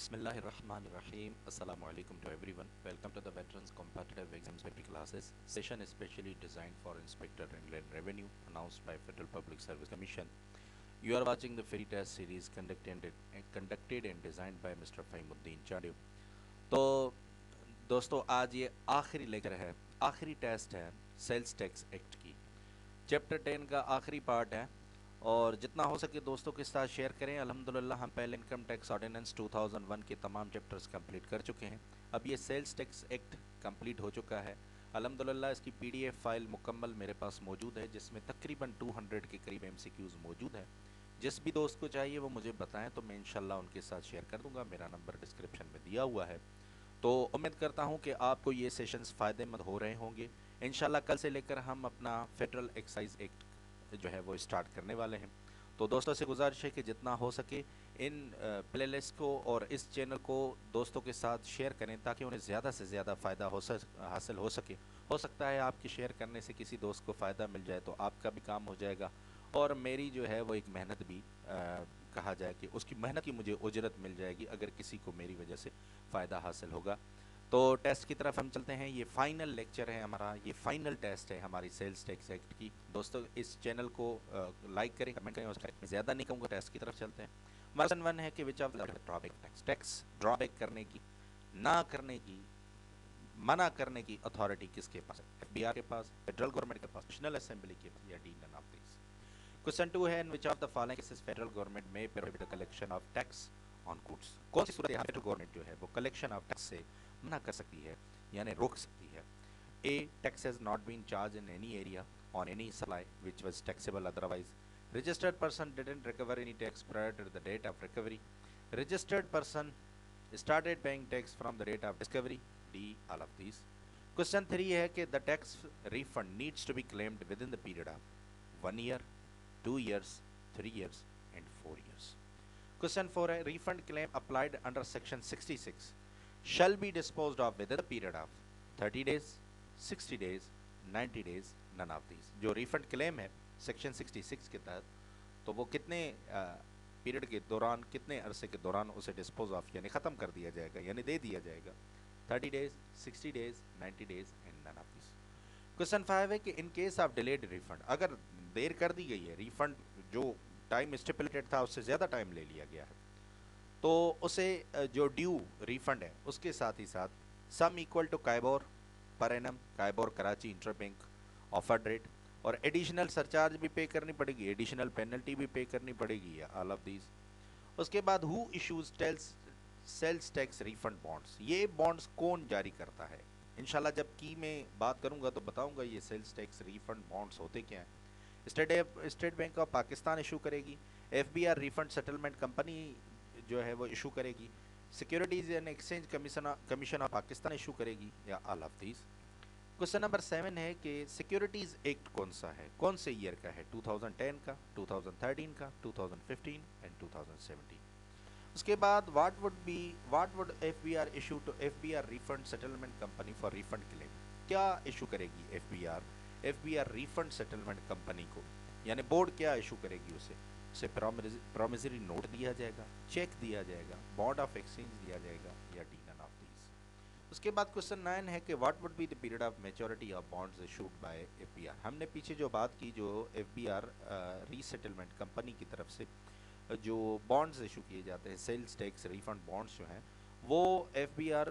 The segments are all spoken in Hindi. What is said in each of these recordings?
Bismillahirrahmanirrahim. Assalamu alaikum to everyone. Welcome to the Veterans Competitive Exams Weekly Classes. Session is specially designed for Inspector Inland Revenue, announced by Federal Public Service Commission. You are watching the free test series conducted and designed by Mr. Fahimuddin Chandu. तो दोस्तों आज ये आखिरी लेक्चर है, आखिरी टेस्ट है सेल्स टैक्स एक्ट की। चैप्टर 10 का आखिरी पार्ट है और जितना हो सके दोस्तों के साथ शेयर करें। अल्हम्दुलिल्लाह हम पहले इनकम टैक्स ऑर्डिनेंस 2001 के तमाम चैप्टर्स कंप्लीट कर चुके हैं। अब ये सेल्स टैक्स एक्ट कंप्लीट हो चुका है। अल्हम्दुलिल्लाह इसकी पीडीएफ फाइल मुकम्मल मेरे पास मौजूद है, जिसमें तकरीबन 200 के करीब एमसीक्यूज़ मौजूद है। जिस भी दोस्त को चाहिए वो मुझे बताएं तो मैं इंशाल्लाह उनके साथ शेयर कर दूंगा। मेरा नंबर डिस्क्रिप्शन में दिया हुआ है। तो उम्मीद करता हूं कि आपको ये सेशंस फ़ायदेमंद हो रहे होंगे। इंशाल्लाह कल से लेकर हम अपना फेडरल एक्साइज एक्ट जो है वो स्टार्ट करने वाले हैं। तो दोस्तों से गुजारिश है कि जितना हो सके इन प्लेलिस्ट को और इस चैनल को दोस्तों के साथ शेयर करें ताकि उन्हें ज़्यादा से ज़्यादा फ़ायदा हासिल हो सके। हो सकता है आपके शेयर करने से किसी दोस्त को फ़ायदा मिल जाए तो आपका भी काम हो जाएगा और मेरी जो है वो एक मेहनत भी कहा जाए कि उसकी मेहनत की मुझे उजरत मिल जाएगी अगर किसी को मेरी वजह से फ़ायदा हासिल होगा। तो टेस्ट की तरफ हम चलते हैं। ये फाइनल लेक्चर है हमारा, ये फाइनल टेस्ट है हमारी सेल्स टैक्स एक्ट की। दोस्तों इस चैनल को लाइक करें, कमेंट करें। उसका ज़्यादा नहीं कहूँगा, टेस्ट की तरफ चलते हैं। क्वेश्चन 1 है कि which of drawback tax drawback करने की, ना करने की, मना करने की अथॉरिटी किसके पास है? एफबीआर के पास, फेडरल गवर्नमेंट के पास, नेशनल असेंबली के पास, या D none of this. Question 2 है in which of the following cases federal government may prohibit the collection of tax on goods. कौन सी सूरत यहाँ फेडरल गवर्नमेंट जो है वो कलेक्शन ऑफ टैक्स से मना कर सकती है यानी रोक सकती है? A tax has not been charge in any area on any supply which was taxable otherwise. Registered person didn't recover any tax prior to the date of recovery. Registered person started paying tax from the date of discovery. D all of these. Question 3 है कि the tax refund needs to be claimed within the period of 1 year, 2 years, 3 years and 4 years. Question 4 है refund claim applied under section 66 shall be disposed of within the period of 30 days, 60 days, 90 days, none of these. जो refund claim है section 66 के तहत तो वो कितने पीरियड के दौरान, कितने अरसे के दौरान उसे डिस्पोज ऑफ यानी ख़त्म कर दिया जाएगा यानी दे दिया जाएगा? 30 days, 60 days, 90 days and none of this. Question 5 है कि in case of delayed refund, अगर देर कर दी गई है, रिफंड जो टाइम स्टिपुलेटेड था उससे ज़्यादा टाइम ले लिया गया है, तो उसे जो ड्यू रिफंड है उसके साथ ही साथ sum equal to KIBOR per annum, KIBOR Karachi interbank offered rate, और एडिशनल सरचार्ज भी पे करनी पड़ेगी, एडिशनल पेनल्टी भी पे करनी पड़ेगी, या ऑल ऑफ दीज। उसके बाद who issues sales tax refund bonds, ये बॉन्ड्स कौन जारी करता है? इंशाल्लाह जब की मैं बात करूंगा तो बताऊंगा ये सेल्स टैक्स रिफंड बॉन्ड्स होते क्या हैं। State bank of Pakistan issue करेगी, एफबीआर रिफंड सेटलमेंट कंपनी जो है वो इशू करेगी, securities and exchange commission of Pakistan issue करेगी, या all of these. Question number 7 है कि सिक्योरिटीज एक्ट कौन सा है, कौन से ईयर का है? 2010 का, 2013 का, 2015 एंड 2017। उसके बाद what would FBR issue to FBR refund settlement company for refund claim? क्या इशू करेगी एफबीआर रिफंड सेटलमेंट कंपनी को, यानी बोर्ड क्या इशू करेगी उसे प्रॉमिसरी नोट दिया जाएगा, चेक दिया जाएगा, बॉन्ड ऑफ एक्सचेंज दिया जाएगा, या डी नन ऑफ दीज। उसके बाद क्वेश्चन 9 है कि what would be the period of maturity of bonds issued by FBR. हमने पीछे जो बात की, जो एफबीआर रीसेटलमेंट कंपनी की तरफ से जो बॉन्ड्स इशू किए जाते हैं, सेल्स टैक्स रिफंड बॉन्ड्स जो हैं, वो एफबीआर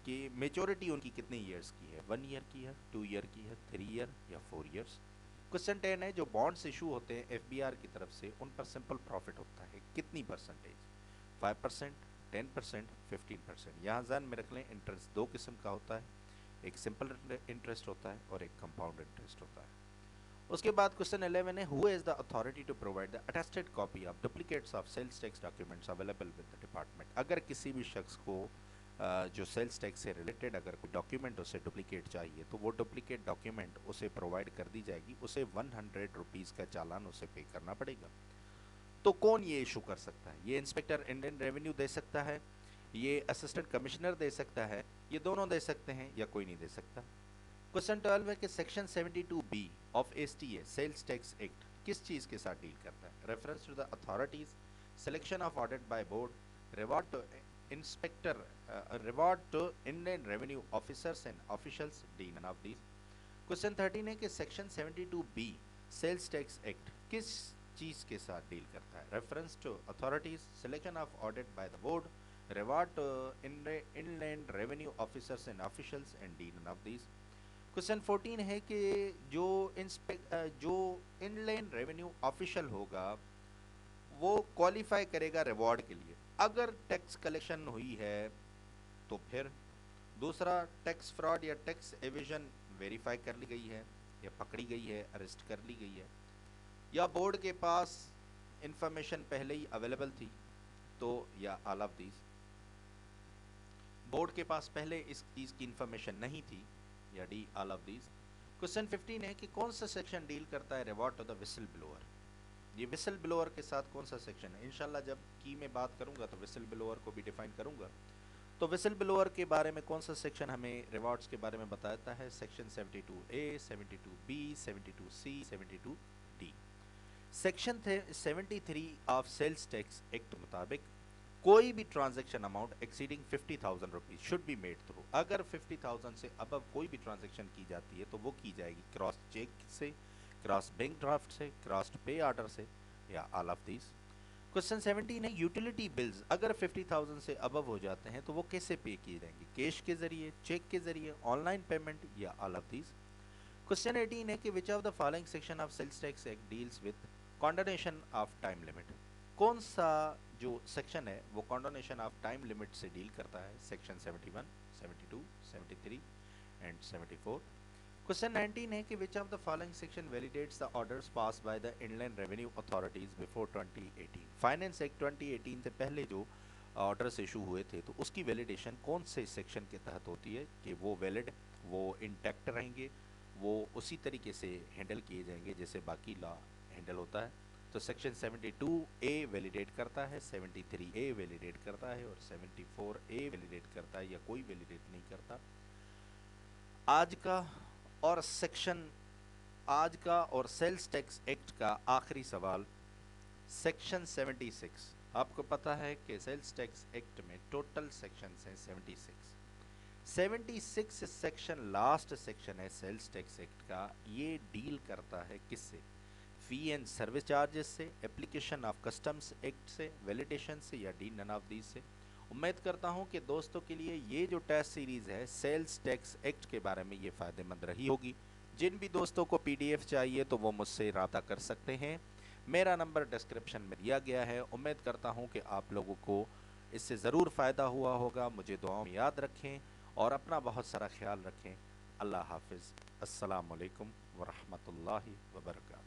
की मैच्योरिटी उनकी कितने ईयर्स की है? 1 ईयर की है, 2 ईयर की है, 3 ईयर या 4 ईयर्स। क्वेश्चन 10 है जो बॉन्ड्स इशू होते हैं एफबीआर की तरफ से उन पर सिंपल प्रॉफिट होता है कितनी परसेंटेज? 5%, 10%, 15%। यहाँ ध्यान में रख लें इंटरेस्ट दो किस्म का होता है, एक सिंपल इंटरेस्ट होता है और एक कंपाउंड इंटरेस्ट होता है। उसके बाद क्वेश्चन 11 है who is the authority to provide the attested copy of duplicates of sales tax documents available with the department. अगर किसी भी शख्स को जो सेल्स टैक्स से रिलेटेड अगर कोई डॉक्यूमेंट उसे डुप्लीकेट चाहिए तो वो डुप्लीकेट डॉक्यूमेंट उसे प्रोवाइड कर दी जाएगी, उसे 100 रुपीज़ का चालान उसे पे करना पड़ेगा। तो कौन ये इशू कर सकता है? ये इंस्पेक्टर इंडियन रेवेन्यू दे सकता है, ये असिस्टेंट कमिश्नर दे सकता है, ये दोनों दे सकते हैं, या कोई नहीं दे सकता। क्वेश्चन 12 है कि section 72B of STA sales tax act किस चीज़ के साथ डील करता है? Reference to the authorities, selection of audit by board, inspector reward to Inland Revenue officers and officials deal none of these. Question 13 है कि section 72B sales tax act किस चीज के साथ डील करता है? Reference to authorities, selection of audit by the board, reward to inland revenue officers and officials and D none of these. Question 14 है कि जो इनलैंड रेवेन्यू ऑफिशियल होगा वो क्वालिफाई करेगा रिवॉर्ड के लिए अगर टैक्स कलेक्शन हुई है तो फिर। दूसरा, टैक्स फ्रॉड या टैक्स एविजन वेरीफाई कर ली गई है या पकड़ी गई है, अरेस्ट कर ली गई है, या बोर्ड के पास इंफॉर्मेशन पहले ही अवेलेबल थी, तो या ऑल ऑफ दीज। बोर्ड के पास पहले इस चीज की इंफॉर्मेशन नहीं थी, या D all of these. Question 15 है कि कौन सा सेक्शन डील करता है reward to the whistleblower? ये विसल ब्लोअर के साथ कौन सा सेक्शन है? इंशाल्लाह जब की में बात करूंगा तो विसल ब्लोअर को भी डिफाइन करूंगा। तो विसल ब्लोअर के बारे में कौन सा सेक्शन हमें रिवॉर्ड्स के बारे में बताता है? Section 72A, 72B, 72C, 72D। Section 73 of sales tax act मुताबिक कोई भी transaction amount exceeding 50,000 rupees should be made through. अगर 50,000 से अबव कोई भी ट्रांजैक्शन की जाती है तो वो की जाएगी क्रॉस चेक से, क्रॉस बैंक ड्राफ्ट से, क्रॉस पे ऑर्डर से, या ऑल ऑफ दीज। क्वेश्चन 17 है यूटिलिटी बिल्स अगर 50,000 से अबव हो जाते हैं तो वो कैसे पे किए जाएंगे? कैश के जरिए, चेक के जरिए, ऑनलाइन पेमेंट, या ऑल ऑफ दीज। क्वेश्चन 18 है कि which of the following section of sales tax act deals with condonation of time limit? कौन सा जो सेक्शन है वो कॉन्डोनेशन ऑफ टाइम लिमिट से डील करता है? Section 71, 72, 73 and 74। क्वेश्चन 19 है कि which of the following section validates the orders pass by the inland revenue authorities before 2018? Finance act 2018 से पहले जो ऑर्डर्स इशू हुए थे तो उसकी वैलिडेशन कौन से सेक्शन के तहत होती है कि वो वैलिड, वो इंटैक्ट रहेंगे, वो उसी तरीके से हैंडल किए जाएंगे जैसे बाकी लॉ हैंडल होता है? तो सेक्शन 72A वैलिडेट करता है, 73A वैलिडेट करता है, और 74A वैलिडेट करता है, या कोई वैलिडेट नहीं करता। आज का और सेल्स टैक्स एक्ट का आखिरी सवाल, सेक्शन 76। आपको पता है कि सेल्स टैक्स एक्ट में टोटल सेक्शन हैं 76 सेक्शन लास्ट सेक्शन है सेल्स टैक्स एक्ट का। ये डील करता है किससे? फी एंड सर्विस चार्जेस से, एप्लीकेशन ऑफ कस्टम्स एक्ट से, वैलिडेशन से, या डी नन ऑफ दीज से। उम्मीद करता हूं कि दोस्तों के लिए ये जो टेस्ट सीरीज़ है सेल्स टैक्स एक्ट के बारे में ये फ़ायदेमंद रही होगी। जिन भी दोस्तों को PDF चाहिए तो वो मुझसे रब्ता कर सकते हैं। मेरा नंबर डिस्क्रिप्शन में दिया गया है। उम्मीद करता हूं कि आप लोगों को इससे ज़रूर फ़ायदा हुआ होगा। मुझे दुआओं में याद रखें और अपना बहुत सारा ख्याल रखें। अल्लाह हाफिज़। अस्सलाम वालेकुम व रहमतुल्लाहि व बरकातुहू।